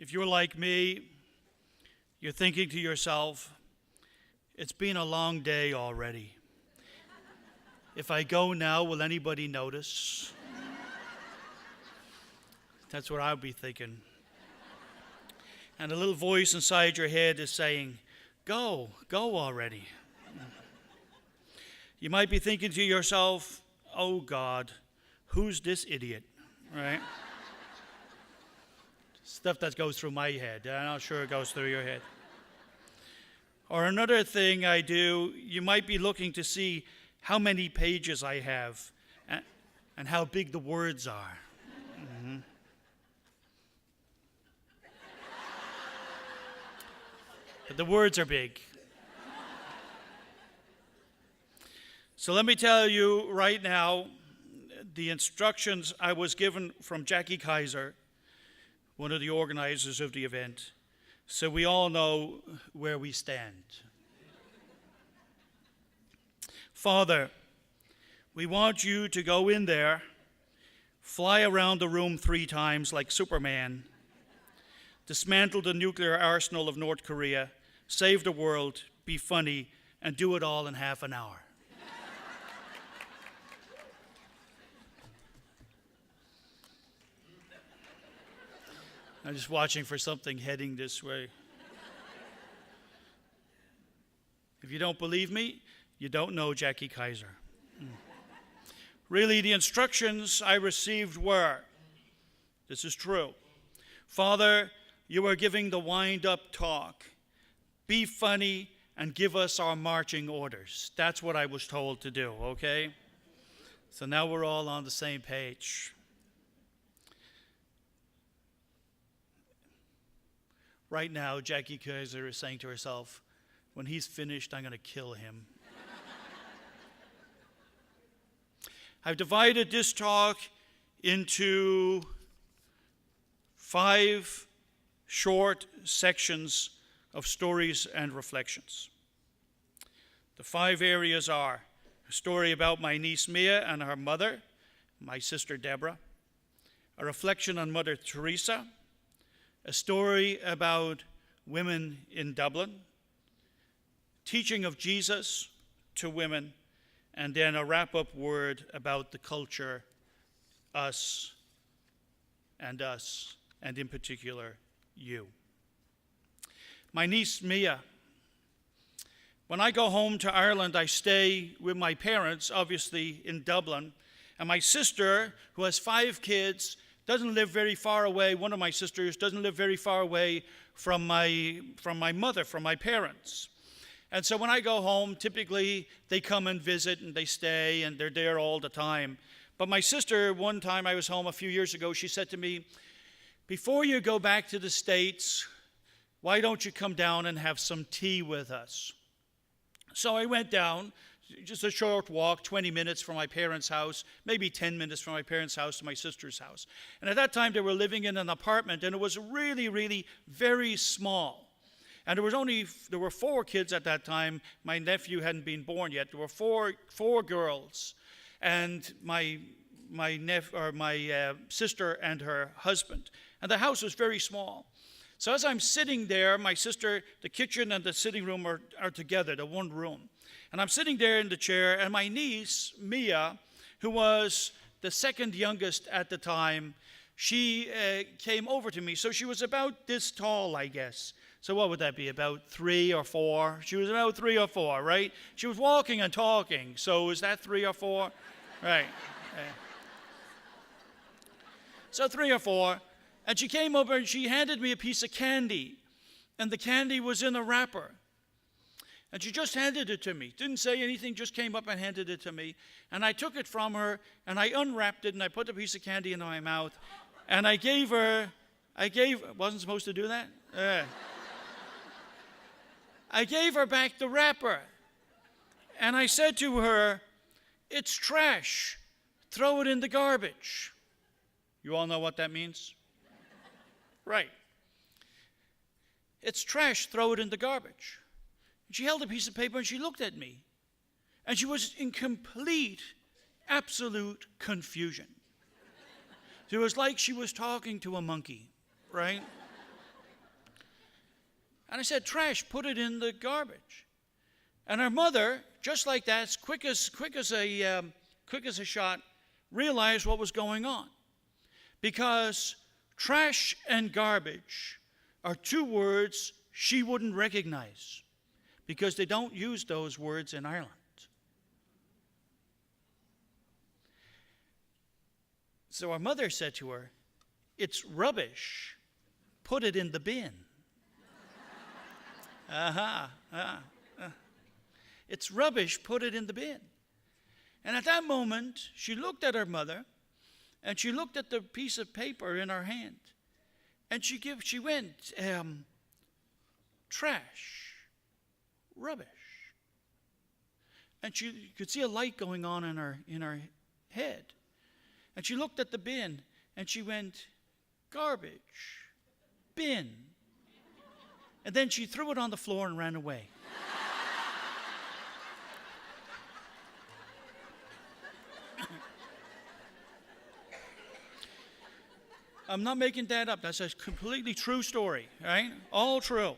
If you're like me, you're thinking to yourself, it's been a long day already. If I go now, will anybody notice? That's what I'll be thinking. And a little voice inside your head is saying, go already. You might be thinking to yourself, oh God, who's this idiot, right? Stuff that goes through my head. I'm not sure it goes through your head. Or another thing I do, you might be looking to see how many pages I have and how big the words are. Mm-hmm. But the words are big. So let me tell you right now, the instructions I was given from Jackie Kaiser, one of the organizers of the event, so we all know where we stand. Father, we want you to go in there, fly around the room 3 times like Superman, dismantle the nuclear arsenal of North Korea, save the world, be funny, and do it all in half an hour. I'm just watching for something heading this way. If you don't believe me, you don't know Jackie Kaiser. Really, the instructions I received were, this is true, Father, you are giving the wind-up talk. Be funny and give us our marching orders. That's what I was told to do, okay? So now we're all on the same page. Right now, Jackie Kaiser is saying to herself, when he's finished, I'm going to kill him. I've divided this talk into 5 short sections of stories and reflections. The 5 areas are a story about my niece Mia and her mother, my sister Deborah, a reflection on Mother Teresa, a story about women in Dublin, teaching of Jesus to women, and then a wrap-up word about the culture, us, and in particular, you. My niece Mia. When I go home to Ireland, I stay with my parents, obviously in Dublin, and my sister, who has 5 kids, doesn't live very far away. One of my sisters doesn't live very far away from my mother, from my parents. And so when I go home, typically they come and visit and they stay and they're there all the time. But my sister, one time I was home a few years ago, she said to me, before you go back to the States, why don't you come down and have some tea with us? So I went down, just a short walk, 20 minutes from my parents' house, maybe 10 minutes from my parents' house to my sister's house. And at that time, they were living in an apartment, and it was really, really very small. And there were 4 kids at that time. My nephew hadn't been born yet. There were four girls, and my sister and her husband. And the house was very small. So as I'm sitting there, my sister, the kitchen and the sitting room are together, the one room. And I'm sitting there in the chair, and my niece, Mia, who was the second youngest at the time, she came over to me. So she was about this tall, I guess. So what would that be, about 3 or 4? She was about 3 or 4, right? She was walking and talking. So is that 3 or 4? Right. So 3 or 4. And she came over and she handed me a piece of candy. And the candy was in a wrapper. And she just handed it to me. Didn't say anything, just came up and handed it to me. And I took it from her, and I unwrapped it, and I put the piece of candy in my mouth. And I wasn't supposed to do that? I gave her back the wrapper. And I said to her, it's trash. Throw it in the garbage. You all know what that means? Right. It's trash, throw it in the garbage. And she held a piece of paper and she looked at me. And she was in complete, absolute confusion. It was like she was talking to a monkey, right? And I said, trash, put it in the garbage. And her mother, just like that, as quick as a shot, realized what was going on. Because trash and garbage are two words she wouldn't recognize, because they don't use those words in Ireland. So our mother said to her, "It's rubbish. Put it in the bin." It's rubbish. Put it in the bin. And at that moment, she looked at her mother, and she looked at the piece of paper in her hand, and she went, trash, rubbish. And you could see a light going on in her head. And she looked at the bin, and she went, garbage, bin. And then she threw it on the floor and ran away. I'm not making that up. That's a completely true story, right? All true.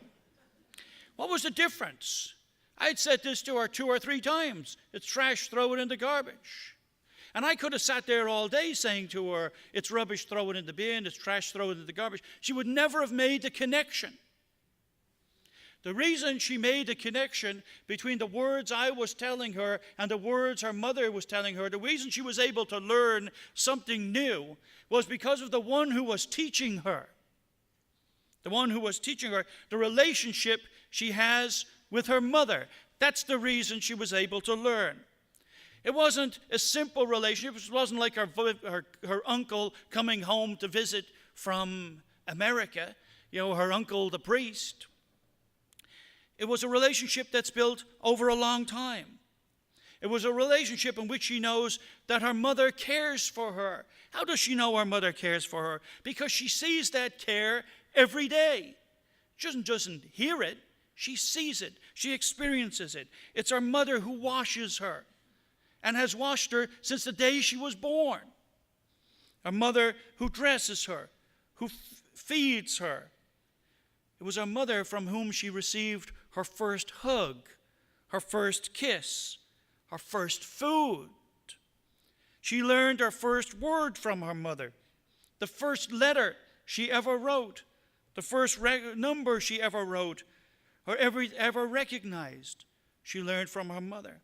What was the difference? I'd said this to her 2 or 3 times. It's trash, throw it in the garbage. And I could have sat there all day saying to her, it's rubbish, throw it in the bin, it's trash, throw it in the garbage. She would never have made the connection. The reason she made the connection between the words I was telling her and the words her mother was telling her, the reason she was able to learn something new was because of the one who was teaching her. The one who was teaching her, the relationship she has with her mother. That's the reason she was able to learn. It wasn't a simple relationship. It wasn't like her uncle coming home to visit from America, her uncle the priest. It was a relationship that's built over a long time. It was a relationship in which she knows that her mother cares for her. How does she know her mother cares for her? Because she sees that care every day. She doesn't hear it. She sees it. She experiences it. It's her mother who washes her and has washed her since the day she was born. Her mother who dresses her, who feeds her. It was her mother from whom she received her first hug, her first kiss, her first food. She learned her first word from her mother, the first letter she ever wrote, the first number she ever wrote, or ever recognized. She learned from her mother.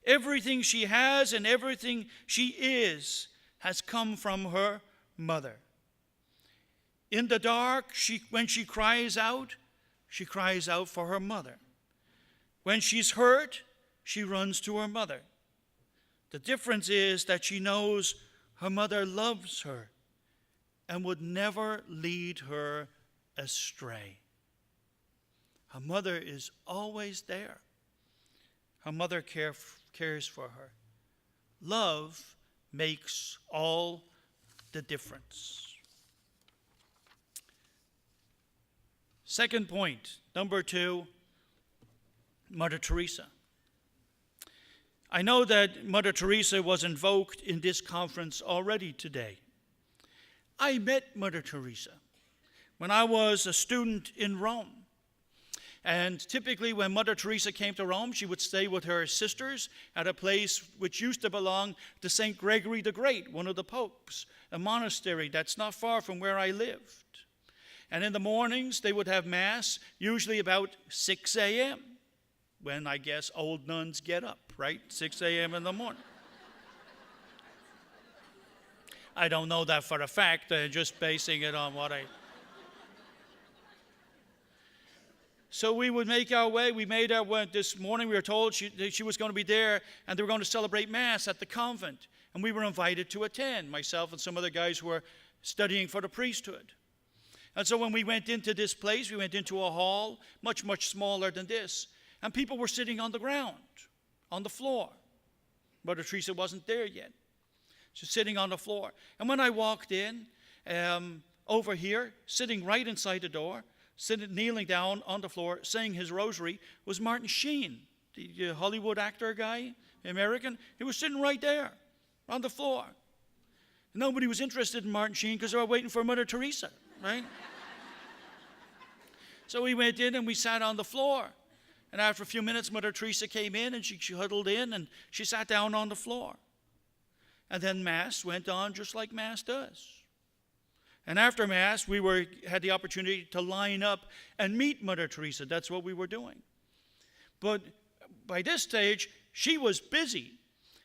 Everything she has and everything she is has come from her mother. In the dark, when she cries out for her mother. When she's hurt, she runs to her mother. The difference is that she knows her mother loves her and would never lead her astray. Her mother is always there. Her mother cares for her. Love makes all the difference. Second point, number 2, Mother Teresa. I know that Mother Teresa was invoked in this conference already today. I met Mother Teresa when I was a student in Rome. And typically when Mother Teresa came to Rome, she would stay with her sisters at a place which used to belong to St. Gregory the Great, one of the popes, a monastery that's not far from where I lived. And in the mornings, they would have Mass, usually about 6 a.m., when I guess old nuns get up, right? 6 a.m. in the morning. I don't know that for a fact, just basing it on what I... So we would make our way. We made our way. This morning we were told she was going to be there, and they were going to celebrate Mass at the convent. And we were invited to attend, myself and some other guys who were studying for the priesthood. And so when we went into this place, we went into a hall, much, much smaller than this. And people were sitting on the ground, on the floor. Mother Teresa wasn't there yet. She's sitting on the floor. And when I walked in, over here, sitting right inside the door, kneeling down on the floor, saying his rosary, was Martin Sheen, the Hollywood actor guy, American. He was sitting right there on the floor. Nobody was interested in Martin Sheen because they were waiting for Mother Teresa, right? So we went in and we sat on the floor. And after a few minutes, Mother Teresa came in and she huddled in and she sat down on the floor. And then Mass went on just like Mass does. And after Mass, we had the opportunity to line up and meet Mother Teresa. That's what we were doing. But by this stage, she was busy.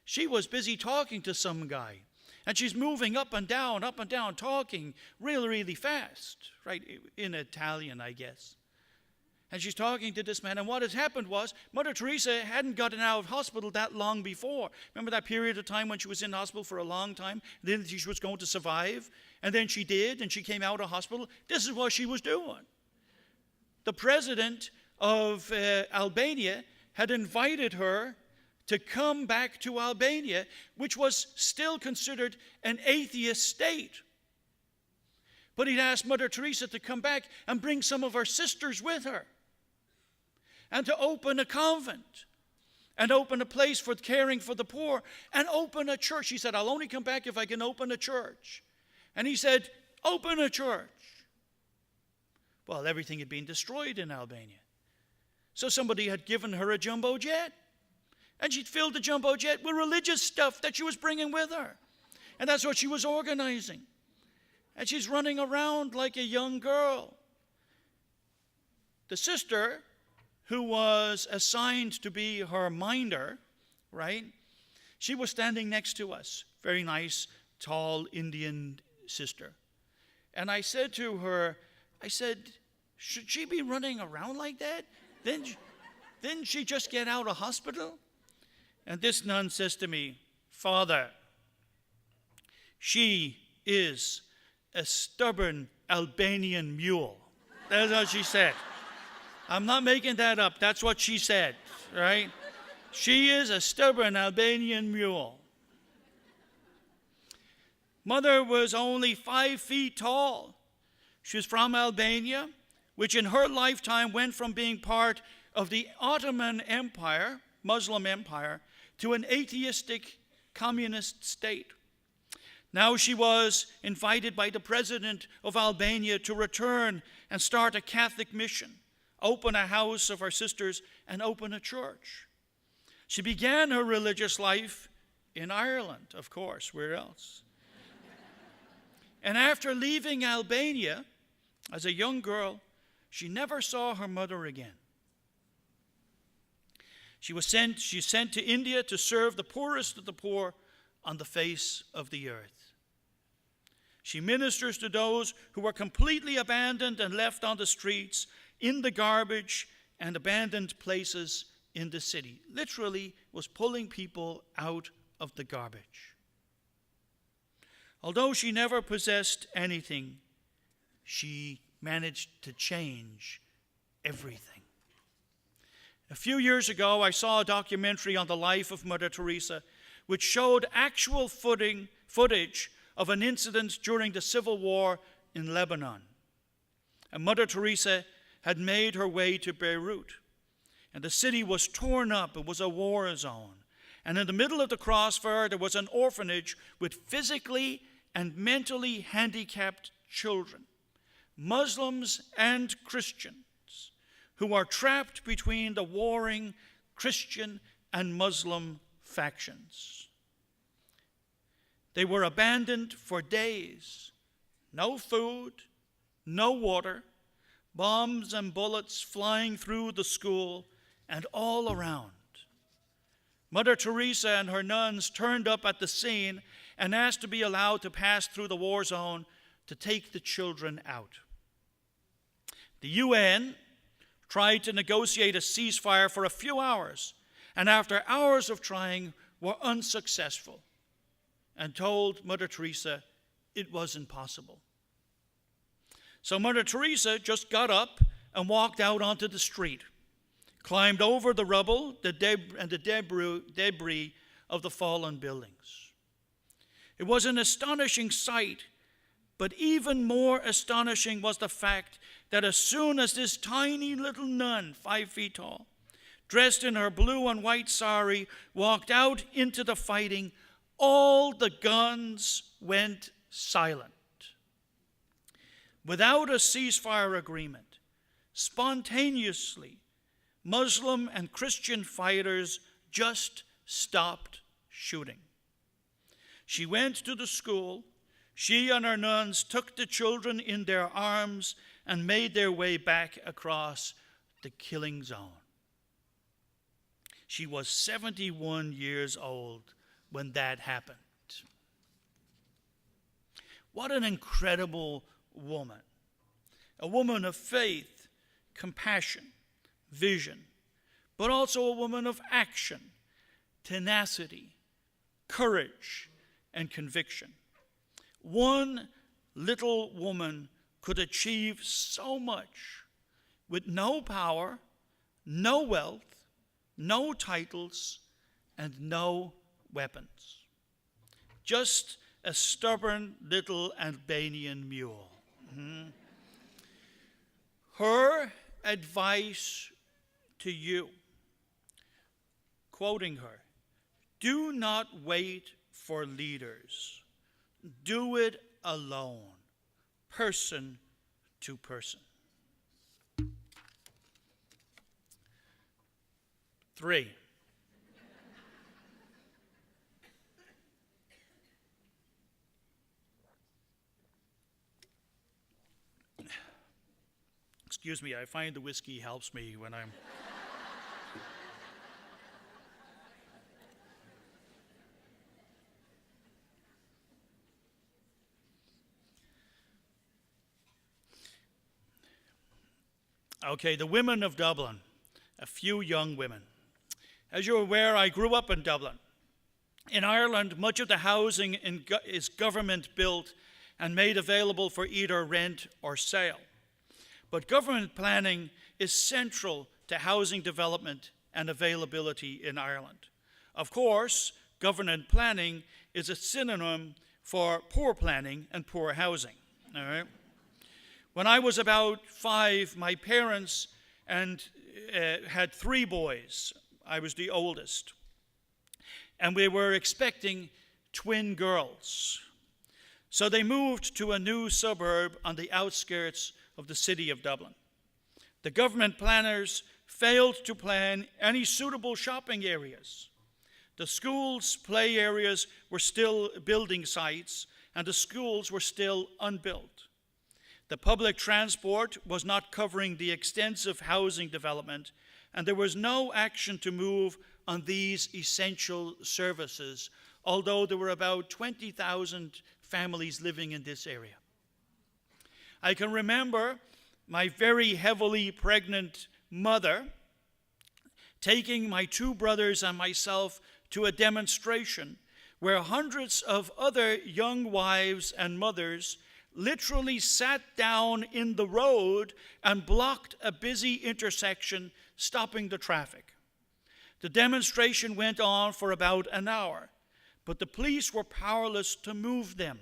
She was busy talking to some guy. And she's moving up and down, talking really, really fast, right? In Italian, I guess. And she's talking to this man. And what had happened was Mother Teresa hadn't gotten out of hospital that long before. Remember that period of time when she was in hospital for a long time? Then she was going to survive. And then she did, and she came out of hospital. This is what she was doing. The president of Albania had invited her to come back to Albania, which was still considered an atheist state. But he'd asked Mother Teresa to come back and bring some of her sisters with her, and to open a convent, and open a place for caring for the poor, and open a church. She said, I'll only come back if I can open a church. And he said, open a church. Well, everything had been destroyed in Albania. So somebody had given her a jumbo jet. And she'd filled the jumbo jet with religious stuff that she was bringing with her. And that's what she was organizing. And she's running around like a young girl. The sister, who was assigned to be her minder, right? She was standing next to us. Very nice, tall Indian sister. And I said to her, should she be running around like that? Didn't she just get out of hospital? And this nun says to me, Father, she is a stubborn Albanian mule. That's what she said. I'm not making that up. That's what she said, right? She is a stubborn Albanian mule. Mother was only 5 feet tall. She was from Albania, which in her lifetime went from being part of the Ottoman Empire, Muslim Empire, to an atheistic communist state. Now she was invited by the president of Albania to return and start a Catholic mission, open a house of her sisters, and open a church. She began her religious life in Ireland, of course, where else? And after leaving Albania as a young girl, she never saw her mother again. She's sent to India to serve the poorest of the poor on the face of the earth. She ministers to those who were completely abandoned and left on the streets, in the garbage, and abandoned places in the city. Literally was pulling people out of the garbage. Although she never possessed anything, she managed to change everything. A few years ago, I saw a documentary on the life of Mother Teresa, which showed actual footage of an incident during the Civil War in Lebanon. And Mother Teresa had made her way to Beirut, and the city was torn up. It was a war zone. And in the middle of the crossfire, there was an orphanage with physically and mentally handicapped children, Muslims and Christians, who are trapped between the warring Christian and Muslim factions. They were abandoned for days. No food, no water, bombs and bullets flying through the school and all around. Mother Teresa and her nuns turned up at the scene and asked to be allowed to pass through the war zone to take the children out. The UN tried to negotiate a ceasefire for a few hours, and after hours of trying, were unsuccessful, and told Mother Teresa it wasn't possible. So Mother Teresa just got up and walked out onto the street, climbed over the rubble and the debris of the fallen buildings. It was an astonishing sight, but even more astonishing was the fact that as soon as this tiny little nun, 5 feet tall, dressed in her blue and white sari, walked out into the fighting, all the guns went silent. Without a ceasefire agreement, spontaneously, Muslim and Christian fighters just stopped shooting. She went to the school. She and her nuns took the children in their arms and made their way back across the killing zone. She was 71 years old when that happened. What an incredible woman. A woman of faith, compassion, vision, but also a woman of action, tenacity, courage, and conviction. One little woman could achieve so much with no power, no wealth, no titles, and no weapons. Just a stubborn little Albanian mule. Her advice to you, quoting her, do not wait for leaders. Do it alone, person to person. 3. Excuse me, I find the whiskey helps me when I'm... Okay, the women of Dublin, a few young women. As you're aware, I grew up in Dublin. In Ireland, much of the housing is government built and made available for either rent or sale. But government planning is central to housing development and availability in Ireland. Of course, government planning is a synonym for poor planning and poor housing. All right? When I was about 5, my parents had 3 boys. I was the oldest. And we were expecting twin girls. So they moved to a new suburb on the outskirts of the city of Dublin. The government planners failed to plan any suitable shopping areas. The schools' play areas were still building sites, and the schools were still unbuilt. The public transport was not covering the extensive housing development, and there was no action to move on these essential services, although there were about 20,000 families living in this area. I can remember my very heavily pregnant mother taking my 2 brothers and myself to a demonstration where hundreds of other young wives and mothers literally sat down in the road and blocked a busy intersection, stopping the traffic. The demonstration went on for about an hour, but the police were powerless to move them.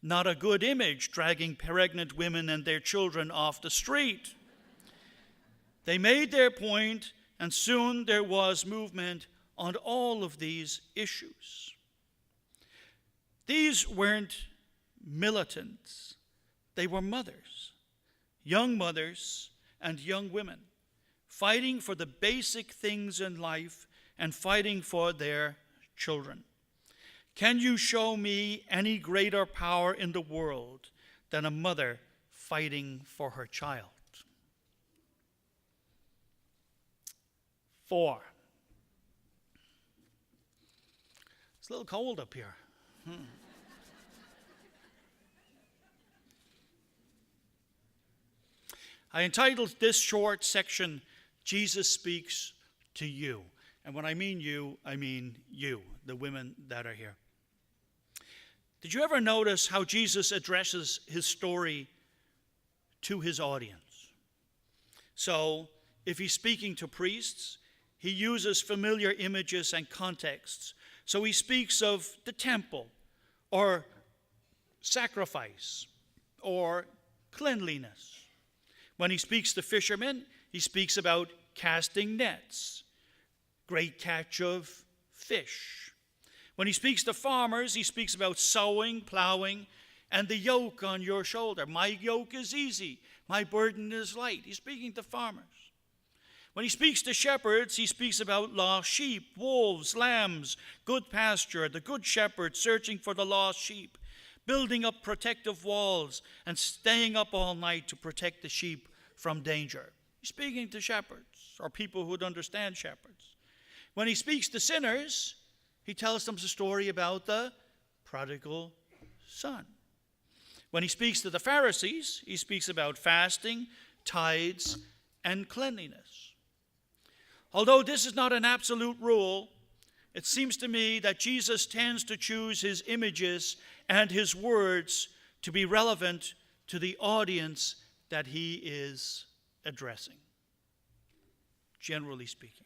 Not a good image, dragging pregnant women and their children off the street. They made their point, and soon there was movement on all of these issues. These weren't militants. They were mothers, young mothers and young women, fighting for the basic things in life and fighting for their children. Can you show me any greater power in the world than a mother fighting for her child? 4. It's a little cold up here. I entitled this short section, Jesus Speaks to You. And when I mean you, the women that are here. Did you ever notice how Jesus addresses his story to his audience? So, if he's speaking to priests, he uses familiar images and contexts. So he speaks of the temple, or sacrifice, or cleanliness. When he speaks to fishermen, he speaks about casting nets, great catch of fish. When he speaks to farmers, he speaks about sowing, plowing, and the yoke on your shoulder. My yoke is easy, my burden is light. He's speaking to farmers. When he speaks to shepherds, he speaks about lost sheep, wolves, lambs, good pasture, the good shepherd searching for the lost sheep, building up protective walls and staying up all night to protect the sheep from danger. He's speaking to shepherds, or people who would understand shepherds. When he speaks to sinners, he tells them the story about the prodigal son. When he speaks to the Pharisees, he speaks about fasting, tithes, and cleanliness. Although this is not an absolute rule, it seems to me that Jesus tends to choose his images and his words to be relevant to the audience that he is addressing, generally speaking.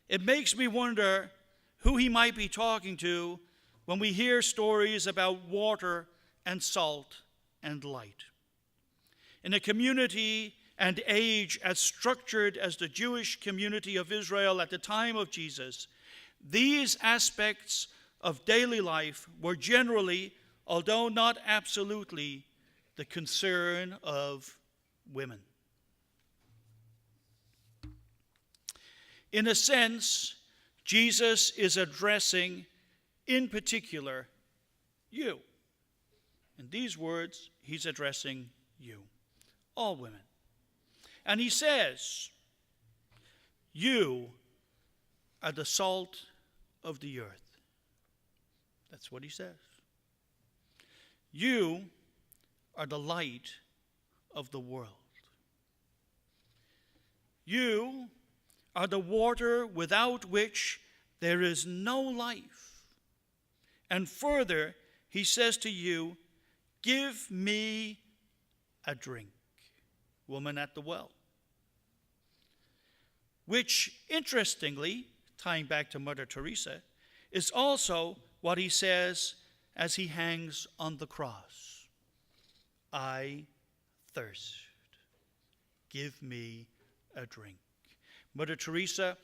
It makes me wonder who he might be talking to when we hear stories about water and salt and light. In a community and age as structured as the Jewish community of Israel at the time of Jesus, these aspects of daily life were generally, although not absolutely, the concern of women. In a sense, Jesus is addressing, in particular, you. In these words, he's addressing you, all women. And he says, you are the salt of the earth. That's what he says. You are the light of the world. You are the water without which there is no life. And further, he says to you, give me a drink, woman at the well. Which, interestingly, tying back to Mother Teresa, is also what he says as he hangs on the cross. I thirst. Give me a drink. Mother Teresa,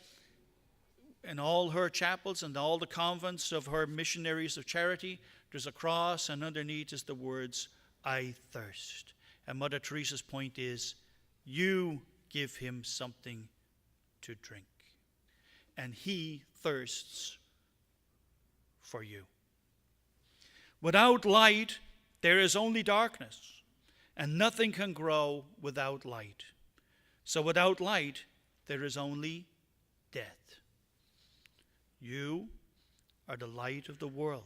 in all her chapels and all the convents of her missionaries of charity, there's a cross, and underneath is the words, I thirst. And Mother Teresa's point is, you give him something to drink, and he thirsts for you. Without light, there is only darkness, and nothing can grow without light. So without light, there is only death. You are the light of the world.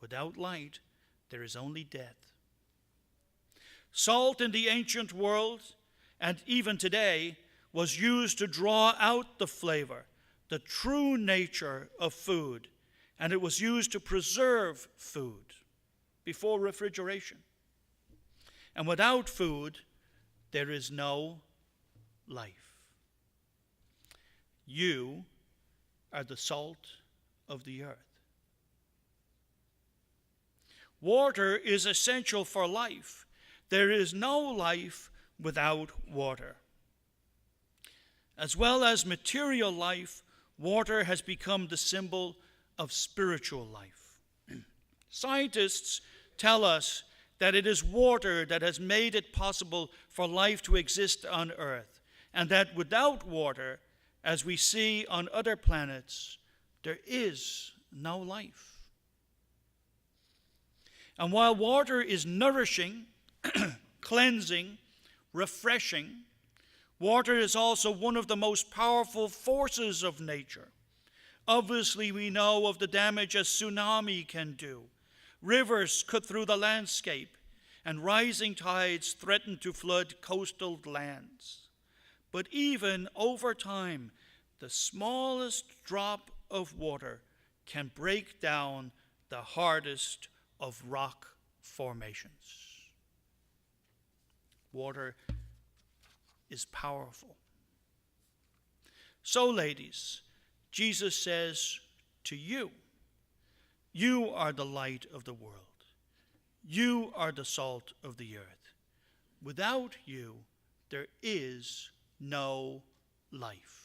Without light, there is only death. Salt in the ancient world, and even today, was used to draw out the flavor, the true nature of food, and it was used to preserve food before refrigeration. And without food, there is no life. You are the salt of the earth. Water is essential for life. There is no life without water. As well as material life, water has become the symbol of spiritual life. Scientists tell us that it is water that has made it possible for life to exist on Earth, and that without water, as we see on other planets, there is no life. And while water is nourishing, cleansing, refreshing, water is also one of the most powerful forces of nature. Obviously, we know of the damage a tsunami can do. Rivers cut through the landscape, and rising tides threaten to flood coastal lands. But even over time, the smallest drop of water can break down the hardest of rock formations. Water is powerful. So, ladies, Jesus says to you, you are the light of the world. You are the salt of the earth. Without you, there is no life.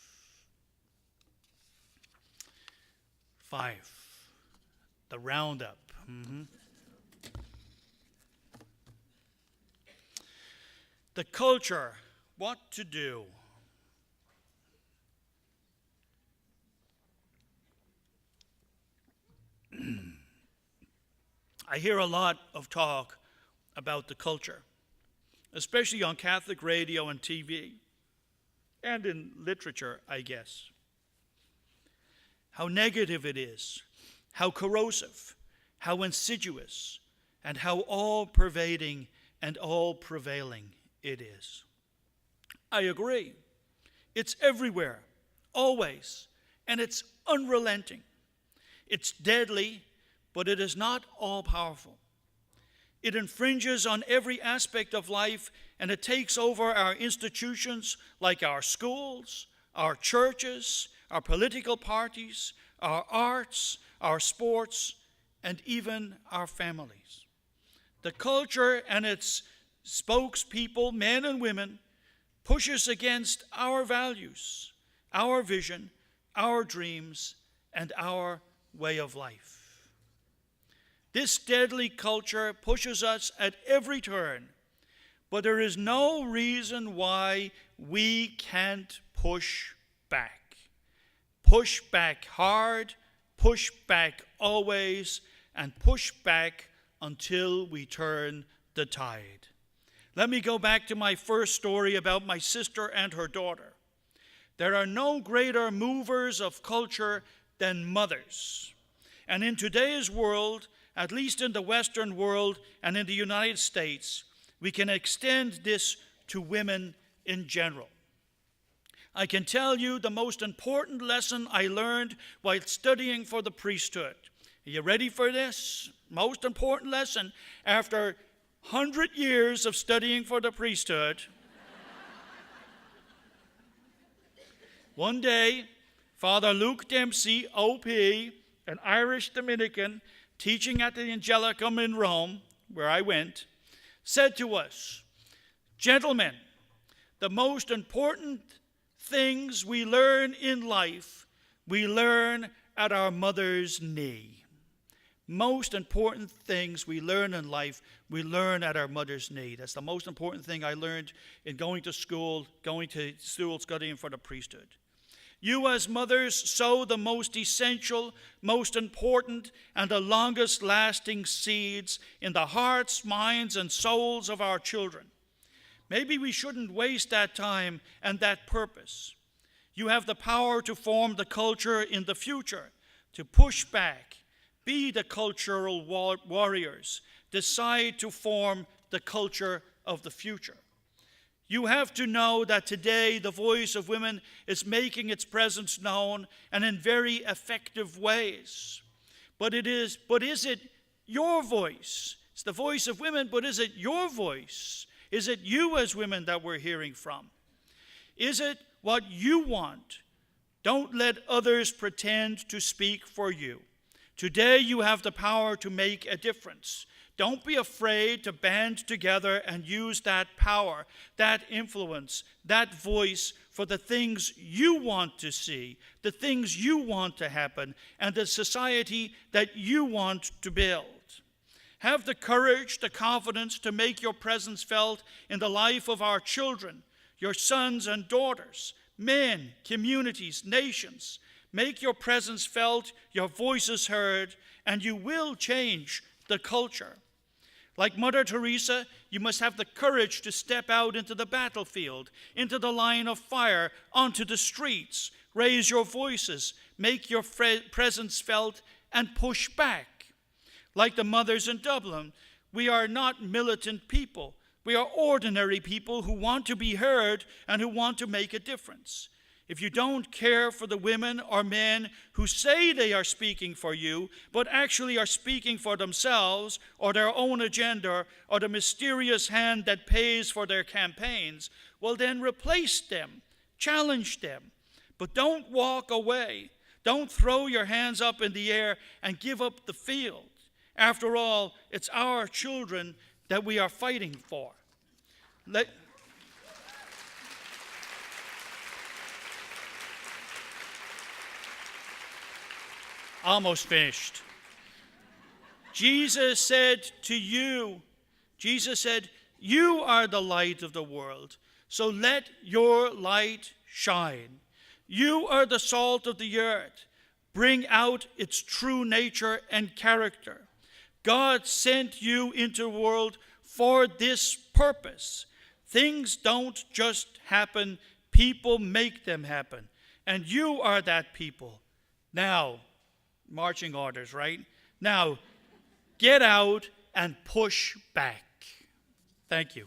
5. The roundup. The culture, what to do. I hear a lot of talk about the culture, especially on Catholic radio and TV, and in literature, I guess. How negative it is, how corrosive, how insidious, and how all-pervading and all-prevailing it is. I agree. It's everywhere, always, and it's unrelenting. It's deadly, but it is not all-powerful. It infringes on every aspect of life, and it takes over our institutions like our schools, our churches, our political parties, our arts, our sports, and even our families. The culture and its spokespeople, men and women, pushes against our values, our vision, our dreams, and our way of life. This deadly culture pushes us at every turn, but there is no reason why we can't push back. Push back hard, push back always, and push back until we turn the tide. Let me go back to my first story about my sister and her daughter. There are no greater movers of culture than mothers. And in today's world, at least in the Western world and in the United States, we can extend this to women in general. I can tell you the most important lesson I learned while studying for the priesthood. Are you ready for this? Most important lesson after 100 years of studying for the priesthood. One day, Father Luke Dempsey, OP, an Irish Dominican, teaching at the Angelicum in Rome, where I went, said to us, "Gentlemen, the most important things we learn in life, we learn at our mother's knee." Most important things we learn in life, we learn at our mother's knee. That's the most important thing I learned in going to school studying for the priesthood. You as mothers sow the most essential, most important, and the longest lasting seeds in the hearts, minds, and souls of our children. Maybe we shouldn't waste that time and that purpose. You have the power to form the culture in the future, to push back, be the cultural warriors, decide to form the culture of the future. You have to know that today the voice of women is making its presence known and in very effective ways. But is it your voice? It's the voice of women, but is it your voice? Is it you as women that we're hearing from? Is it what you want? Don't let others pretend to speak for you. Today you have the power to make a difference. Don't be afraid to band together and use that power, that influence, that voice for the things you want to see, the things you want to happen, and the society that you want to build. Have the courage, the confidence to make your presence felt in the life of our children, your sons and daughters, men, communities, nations. Make your presence felt, your voices heard, and you will change the culture. Like Mother Teresa, you must have the courage to step out into the battlefield, into the line of fire, onto the streets, raise your voices, make your presence felt, and push back. Like the mothers in Dublin, we are not militant people. We are ordinary people who want to be heard and who want to make a difference. If you don't care for the women or men who say they are speaking for you, but actually are speaking for themselves or their own agenda or the mysterious hand that pays for their campaigns, well then replace them, challenge them. But don't walk away. Don't throw your hands up in the air and give up the field. After all, it's our children that we are fighting for. Almost finished. Jesus said, you are the light of the world, so let your light shine. You are the salt of the earth. Bring out its true nature and character. God sent you into the world for this purpose. Things don't just happen, people make them happen. And you are that people. Now, marching orders, right? Now, get out and push back. Thank you.